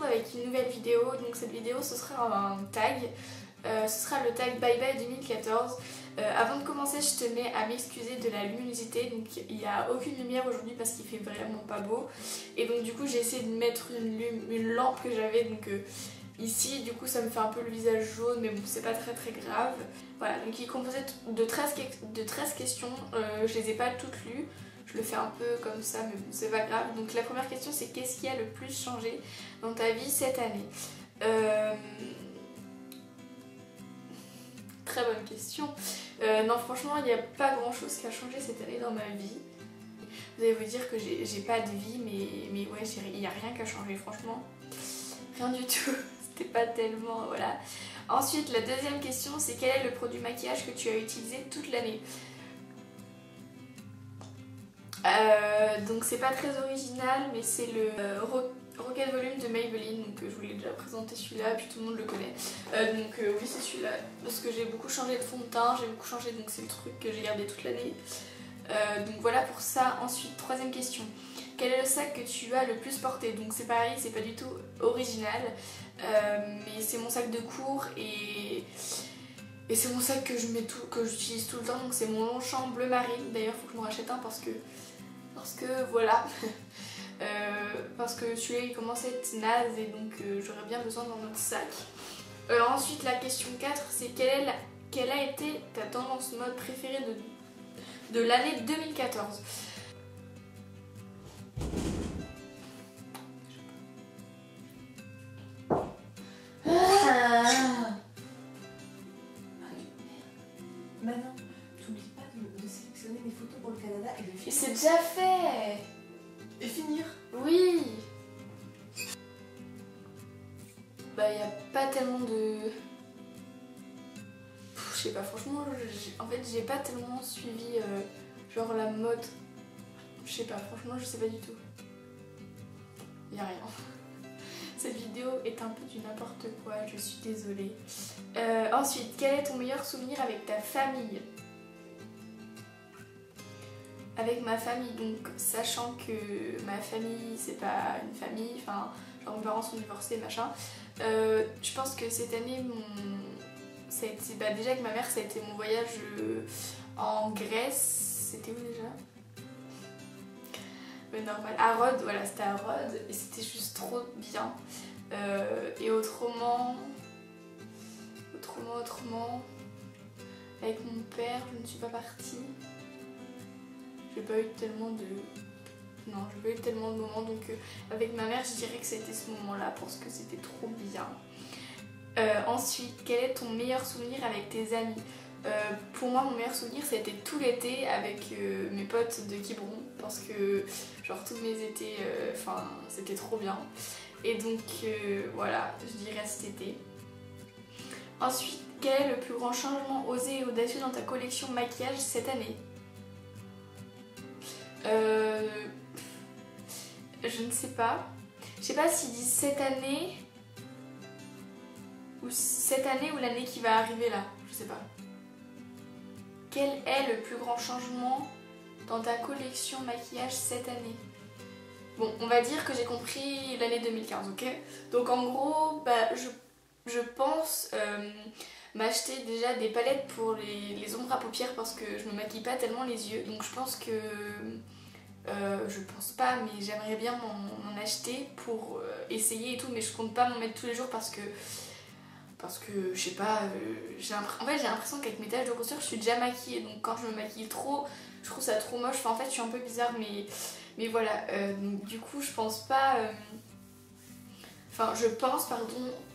retrouve avec une nouvelle vidéo. Donc cette vidéo ce sera un tag, ce sera le tag Bye Bye 2014. Avant de commencer je tenais à m'excuser de la luminosité, donc il n'y a aucune lumière aujourd'hui parce qu'il fait vraiment pas beau. Et donc du coup j'ai essayé de mettre une lampe que j'avais donc ici, du coup ça me fait un peu le visage jaune, mais bon c'est pas très grave. Voilà, donc il est composé de 13 questions, je les ai pas toutes lues. Je le fais un peu comme ça, mais bon, c'est pas grave. Donc la première question, c'est qu'est-ce qui a le plus changé dans ta vie cette année? Très bonne question. Non, franchement, il n'y a pas grand-chose qui a changé cette année dans ma vie. Vous allez vous dire que j'ai pas de vie, mais ouais, il n'y a rien qui a changé, franchement. Rien du tout. C'était pas tellement... Voilà. Ensuite, la deuxième question, c'est quel est le produit maquillage que tu as utilisé toute l'année? Donc c'est pas très original, mais c'est le Rocket Volume de Maybelline, donc je vous l'ai déjà présenté celui-là, puis tout le monde le connaît. Oui, c'est celui-là, parce que j'ai beaucoup changé de fond de teint, j'ai beaucoup changé, donc c'est le truc que j'ai gardé toute l'année. Donc voilà pour ça. Ensuite, troisième question, quel est le sac que tu as le plus porté? Donc c'est pareil, c'est pas du tout original, mais c'est mon sac de cours et c'est mon sac que j'utilise tout le temps, donc c'est mon Longchamp bleu marine. D'ailleurs faut que je m'en rachète un parce que voilà. Parce que celui-là il commence à être naze et donc j'aurais bien besoin d'un autre sac. Ensuite la question 4, c'est quelle a été ta tendance mode préférée de l'année 2014? Maintenant, t'oublies pas de sélectionner les photos pour le Canada et de finir. Et c'est déjà fait. Et finir. Oui. Bah y a pas tellement de... Je sais pas, franchement, en fait j'ai pas tellement suivi genre la mode. Je sais pas, franchement je sais pas du tout. Y a rien. Cette vidéo est un peu du n'importe quoi, je suis désolée. Ensuite, quel est ton meilleur souvenir avec ta famille? Avec ma famille, donc sachant que ma famille c'est pas une famille, enfin genre mes parents sont divorcés machin, je pense que cette année ça a été, déjà avec ma mère ça a été mon voyage en Grèce. C'était où déjà? Mais normal, à Rhodes, voilà c'était à Rhodes et c'était juste trop bien. Et autrement, avec mon père je ne suis pas partie. J'ai pas eu tellement de... Non, j'ai pas eu tellement de moments, donc avec ma mère je dirais que c'était ce moment-là parce que c'était trop bien. Ensuite, quel est ton meilleur souvenir avec tes amis? Pour moi mon meilleur souvenir ça a été tout l'été avec mes potes de Quiberon parce que genre tous mes étés, enfin c'était trop bien. Et donc voilà, je dirais cet été. Ensuite, quel est le plus grand changement osé et audacieux dans ta collection maquillage cette année? Je ne sais pas. Je sais pas s'ils disent cette année ou l'année qui va arriver là. Je sais pas. Quel est le plus grand changement dans ta collection maquillage cette année? Bon, on va dire que j'ai compris l'année 2015, ok? Donc en gros, je pense m'acheter déjà des palettes pour les ombres à paupières parce que je me maquille pas tellement les yeux. Donc je pense que... je pense pas, mais j'aimerais bien m'en acheter pour essayer et tout, mais je compte pas m'en mettre tous les jours parce que je sais pas, en fait j'ai l'impression qu'avec mes taches de rousseur je suis déjà maquillée, donc quand je me maquille trop, je trouve ça trop moche. Enfin en fait je suis un peu bizarre, mais voilà, donc, du coup je pense pas, je pense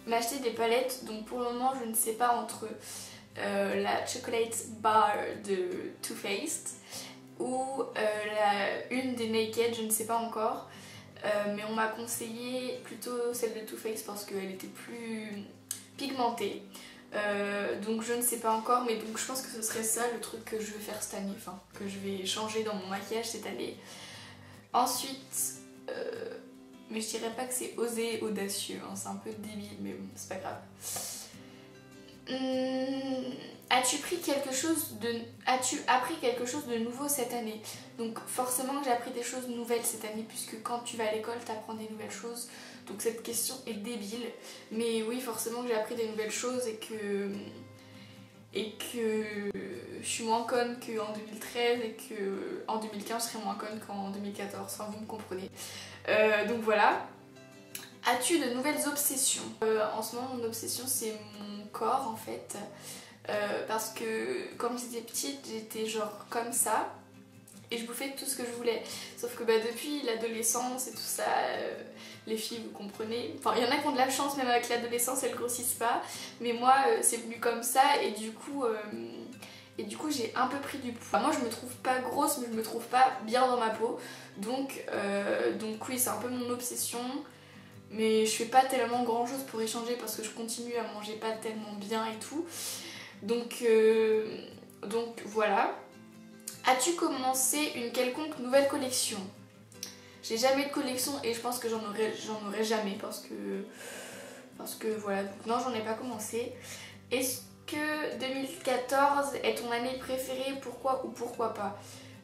m'acheter des palettes. Donc pour le moment je ne sais pas entre la Chocolate Bar de Too Faced ou une des Naked, je ne sais pas encore, mais on m'a conseillé plutôt celle de Too Faced parce qu'elle était plus pigmentée, donc je ne sais pas encore, mais donc je pense que ce serait ça le truc que je vais faire cette année, enfin que je vais changer dans mon maquillage cette année. Ensuite, mais je dirais pas que c'est osé, audacieux, hein, c'est un peu débile, mais bon c'est pas grave. as-tu appris quelque chose de nouveau cette année? Donc forcément que j'ai appris des choses nouvelles cette année, puisque quand tu vas à l'école, tu apprends des nouvelles choses. Donc cette question est débile. Mais oui, forcément que j'ai appris des nouvelles choses et que je suis moins conne qu'en 2013 et qu'en 2015 je serai moins conne qu'en 2014. Enfin, vous me comprenez. Donc voilà. As-tu de nouvelles obsessions? En ce moment, mon obsession, c'est mon corps en fait. Parce que quand j'étais petite, j'étais genre comme ça. Et je bouffais tout ce que je voulais. Sauf que depuis l'adolescence et tout ça, les filles, vous comprenez. Enfin, il y en a qui ont de la chance, même avec l'adolescence, elles grossissent pas. Mais moi, c'est venu comme ça. Et du coup, j'ai un peu pris du poids. Moi, je me trouve pas grosse, mais je me trouve pas bien dans ma peau. Donc oui, c'est un peu mon obsession. Mais je fais pas tellement grand chose pour y changer parce que je continue à manger pas tellement bien et tout. Donc voilà. As-tu commencé une quelconque nouvelle collection? J'ai jamais eu de collection et je pense que j'en aurai jamais parce que voilà. Donc non, j'en ai pas commencé. Est-ce que 2014 est ton année préférée? Pourquoi ou pourquoi pas?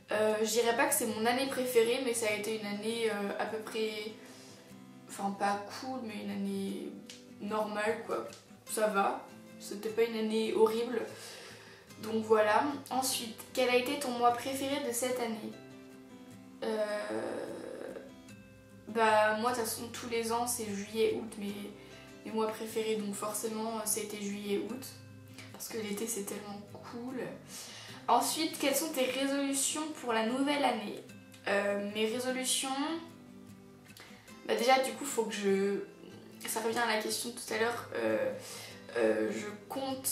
Je dirais pas que c'est mon année préférée, mais ça a été une année à peu près... Enfin, pas cool, mais une année normale, quoi. Ça va. C'était pas une année horrible. Donc voilà. Ensuite, quel a été ton mois préféré de cette année? Moi, de toute façon, tous les ans, c'est juillet, août, mes mois préférés. Donc forcément, ça a été juillet, août. Parce que l'été, c'est tellement cool. Ensuite, quelles sont tes résolutions pour la nouvelle année? Mes résolutions... déjà, du coup, faut que je... Ça revient à la question de tout à l'heure. Je compte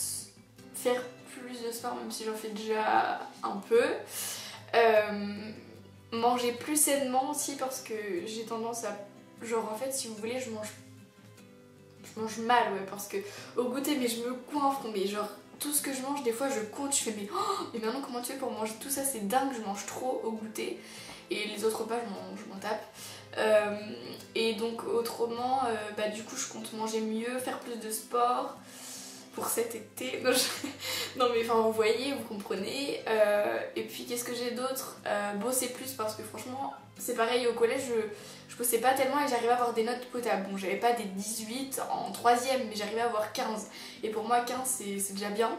faire plus de sport, même si j'en fais déjà un peu. Manger plus sainement aussi, parce que j'ai tendance à... Genre, en fait, si vous voulez, je mange mal, ouais, parce que au goûter, mais je me coinfre, mais genre, tout ce que je mange, des fois, je compte, je fais, mais maintenant, comment tu fais pour manger tout ça? C'est dingue, je mange trop au goûter. Et les autres repas, je m'en tape. Et donc autrement, du coup je compte manger mieux, faire plus de sport pour cet été. Non mais enfin vous voyez, vous comprenez. Et puis qu'est-ce que j'ai d'autre? Bosser plus parce que franchement c'est pareil au collège, je bossais pas tellement et j'arrivais à avoir des notes potables. Bon, j'avais pas des 18 en 3ème, mais j'arrivais à avoir 15. Et pour moi 15 c'est déjà bien.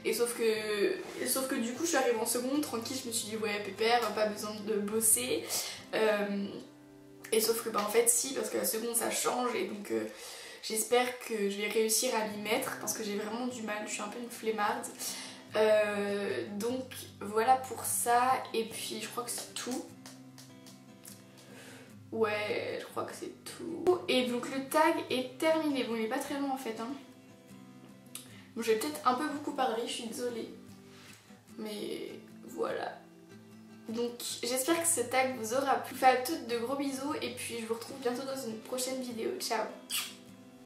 Et sauf que du coup je suis arrivée en seconde, tranquille, je me suis dit ouais pépère, pas besoin de bosser. Et sauf que en fait si, parce que la seconde ça change et donc j'espère que je vais réussir à m'y mettre parce que j'ai vraiment du mal, je suis un peu une flemmarde. Donc voilà pour ça, et puis je crois que c'est tout. Ouais, je crois que c'est tout. Et donc le tag est terminé. Bon, il est pas très long en fait. Hein. Bon, j'ai peut-être un peu beaucoup parlé, je suis désolée. Mais voilà. Donc j'espère que ce tag vous aura plu. Je vous fais à toutes de gros bisous et puis je vous retrouve bientôt dans une prochaine vidéo. Ciao!